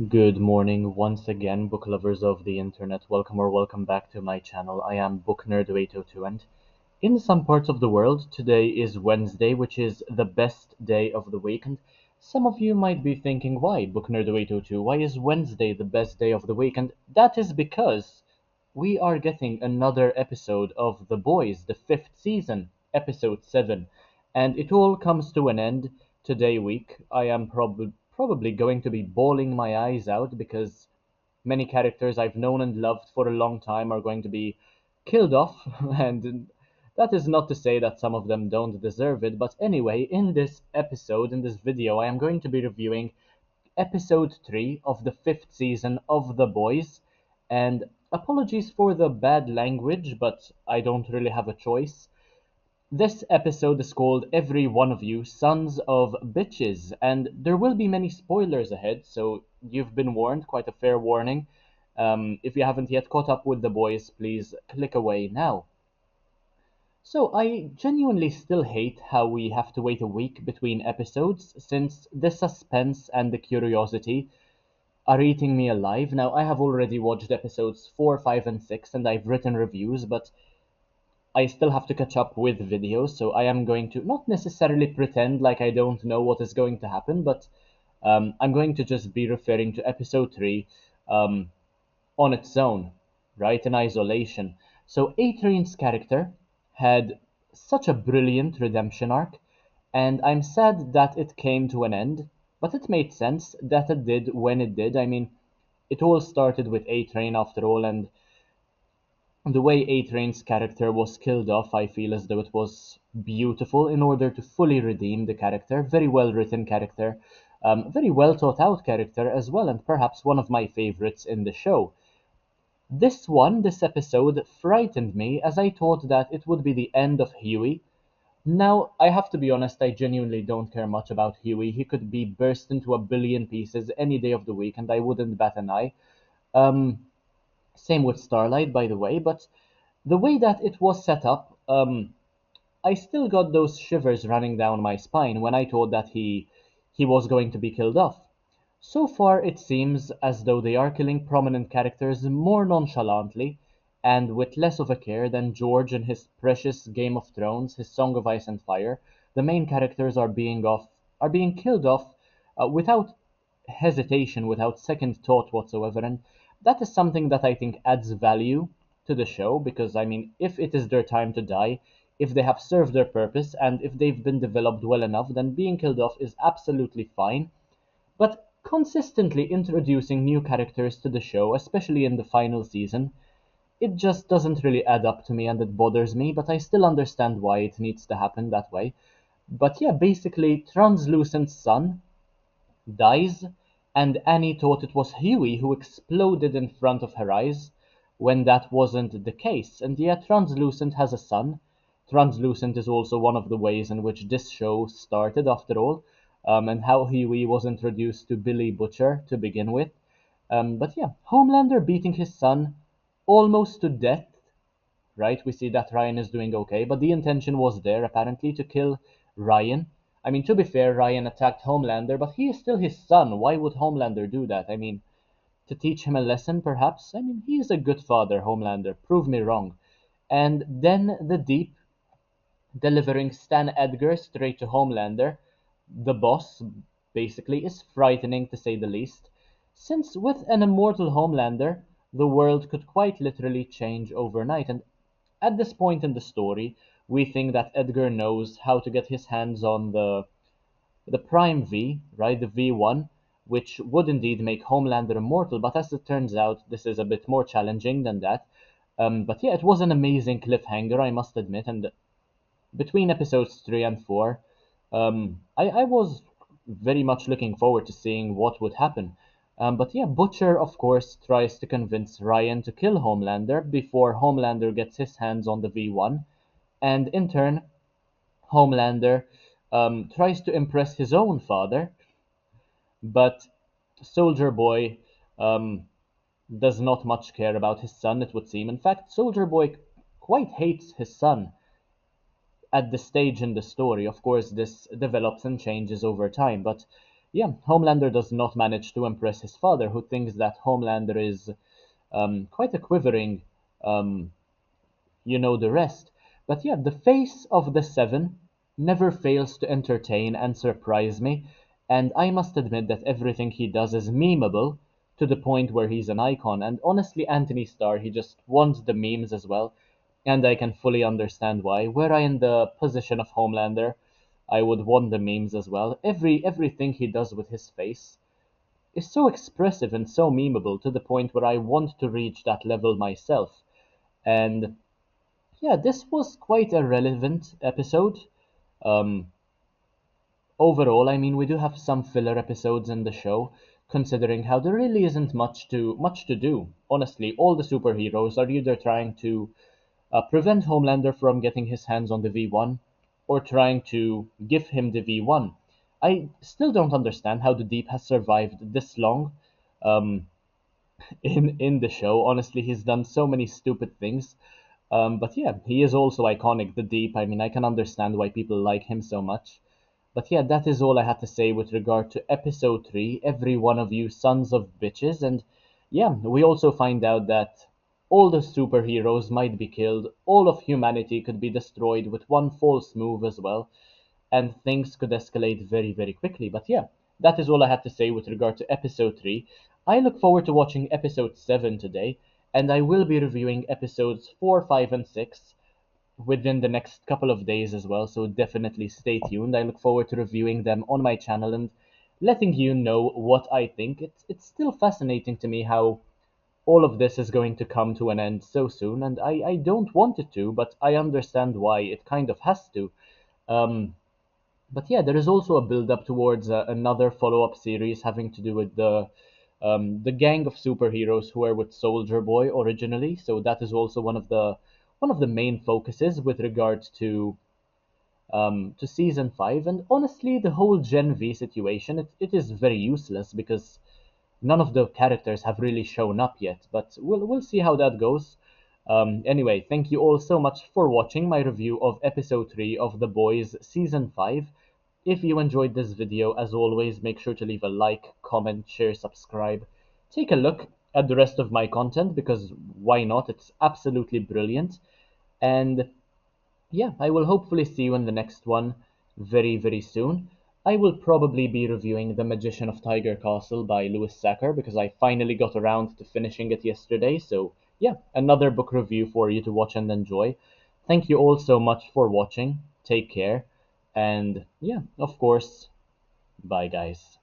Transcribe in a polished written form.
Good morning once again, book lovers of the internet. Welcome or welcome back to my channel. I am Book Nerd 802, and in some parts of the world, today is Wednesday, which is the best day of the week. And some of you might be thinking, why, Book Nerd 802? Why is Wednesday the best day of the week? And that is because we are getting another episode of The Boys, the fifth season, episode 7. And it all comes to an end today week. I am probably going to be bawling my eyes out because many characters I've known and loved for a long time are going to be killed off, and that is not to say that some of them don't deserve it. But anyway, in this episode, in this video, I am going to be reviewing episode 3 of the fifth season of The Boys. And apologies for the bad language, but I don't really have a choice. This episode is called Every One of You Sons of Bitches, and there will be many spoilers ahead, so you've been warned, quite a fair warning. If you haven't yet caught up with The Boys, please click away now. So, I genuinely still hate how we have to wait a week between episodes, since the suspense and the curiosity are eating me alive. Now, I have already watched episodes 4, 5, and 6, and I've written reviews, but I still have to catch up with videos, so I am going to not necessarily pretend like I don't know what is going to happen, but I'm going to just be referring to episode 3 um, on its own, right, in isolation. So Adrian's character had such a brilliant redemption arc, and I'm sad that it came to an end, but it made sense that it did when it did. I mean, it all started with A-Train after all, and the way A-Train's character was killed off, I feel as though it was beautiful in order to fully redeem the character. Very well written character, very well thought out character as well, and perhaps one of my favorites in the show. This episode, frightened me as I thought that it would be the end of Huey. Now, I have to be honest, I genuinely don't care much about Huey. He could be burst into a billion pieces any day of the week, and I wouldn't bat an eye. Um, Same with Starlight, by the way, but the way that it was set up, I still got those shivers running down my spine when I thought that he was going to be killed off. So far, it seems as though they are killing prominent characters more nonchalantly and with less of a care than George in his precious Game of Thrones, his Song of Ice and Fire. The main characters are being killed off without hesitation, without second thought whatsoever, and that is something that I think adds value to the show because I mean, if it is their time to die, if they have served their purpose, and if they've been developed well enough, then being killed off is absolutely fine. But consistently introducing new characters to the show, especially in the final season, it just doesn't really add up to me and it bothers me, but I still understand why it needs to happen that way. But yeah, basically, Translucent's son dies, and Annie thought it was Huey who exploded in front of her eyes, when that wasn't the case. And yeah, Translucent has a son. Translucent is also one of the ways in which this show started, after all, and how Huey was introduced to Billy Butcher to begin with. But yeah, Homelander beating his son almost to death, right? We see that Ryan is doing okay, but the intention was there apparently to kill Ryan. I mean, to be fair, Ryan attacked Homelander, but he is still his son. Why would Homelander do that? I mean, to teach him a lesson, perhaps? I mean, he is a good father, Homelander. Prove me wrong. And then the Deep delivering Stan Edgar straight to Homelander, the boss, basically, is frightening to say the least, since with an immortal Homelander, the world could quite literally change overnight. And at this point in the story, we think that Edgar knows how to get his hands on the Prime V, right, the V1, which would indeed make Homelander immortal. But as it turns out, this is a bit more challenging than that. But yeah, it was an amazing cliffhanger, I must admit. And between episodes 3 and 4, I was very much looking forward to seeing what would happen. But yeah, Butcher, of course, tries to convince Ryan to kill Homelander before Homelander gets his hands on the V1, and in turn, Homelander tries to impress his own father, but Soldier Boy um, does not much care about his son, it would seem. In fact, Soldier Boy quite hates his son at this stage in the story. Of course, this develops and changes over time, but yeah, Homelander does not manage to impress his father, who thinks that Homelander is quite a quivering, um, the rest. But yeah, the face of the Seven never fails to entertain and surprise me, and I must admit that everything he does is memeable to the point where he's an icon. And honestly, Anthony Starr, he just wants the memes as well, and I can fully understand why. Were I in the position of Homelander, I would want the memes as well. Everything he does with his face is so expressive and so memeable to the point where I want to reach that level myself. And yeah, this was quite a relevant episode. Um, Overall, I mean, we do have some filler episodes in the show, considering how there really isn't much to do. Honestly, all the superheroes are either trying to prevent Homelander from getting his hands on the V1, or trying to give him the V1. I still don't understand how the Deep has survived this long. Um, in the show. Honestly, he's done so many stupid things. But yeah, he is also iconic, the Deep. I mean, I can understand why people like him so much. But yeah, that is all I had to say with regard to episode 3. Every one of you sons of bitches. And yeah, we also find out that all the superheroes might be killed, all of humanity could be destroyed with one false move as well, and things could escalate very, very quickly. But yeah, that is all I had to say with regard to episode 3. I look forward to watching episode 7 today, and I will be reviewing episodes 4, 5, and 6 within the next couple of days as well, so definitely stay tuned. I look forward to reviewing them on my channel and letting you know what I think. It's still fascinating to me how all of this is going to come to an end so soon, and I don't want it to, but I understand why it kind of has to. Um, but yeah, there is also a build up towards another follow up series having to do with the gang of superheroes who were with Soldier Boy originally. So that is also one of the main focuses with regards to season 5. And honestly, the whole Gen V situation, it is very useless because none of the characters have really shown up yet, but we'll see how that goes. Anyway, thank you all so much for watching my review of episode 3 of The Boys season 5. If you enjoyed this video, as always, make sure to leave a like, comment, share, subscribe. Take a look at the rest of my content because why not? It's absolutely brilliant. And yeah, I will hopefully see you in the next one very, very soon. I will probably be reviewing The Magician of Tiger Castle by Lewis Sacker because I finally got around to finishing it yesterday. So, yeah, another book review for you to watch and enjoy. Thank you all so much for watching. Take care. And, yeah, of course, bye, guys.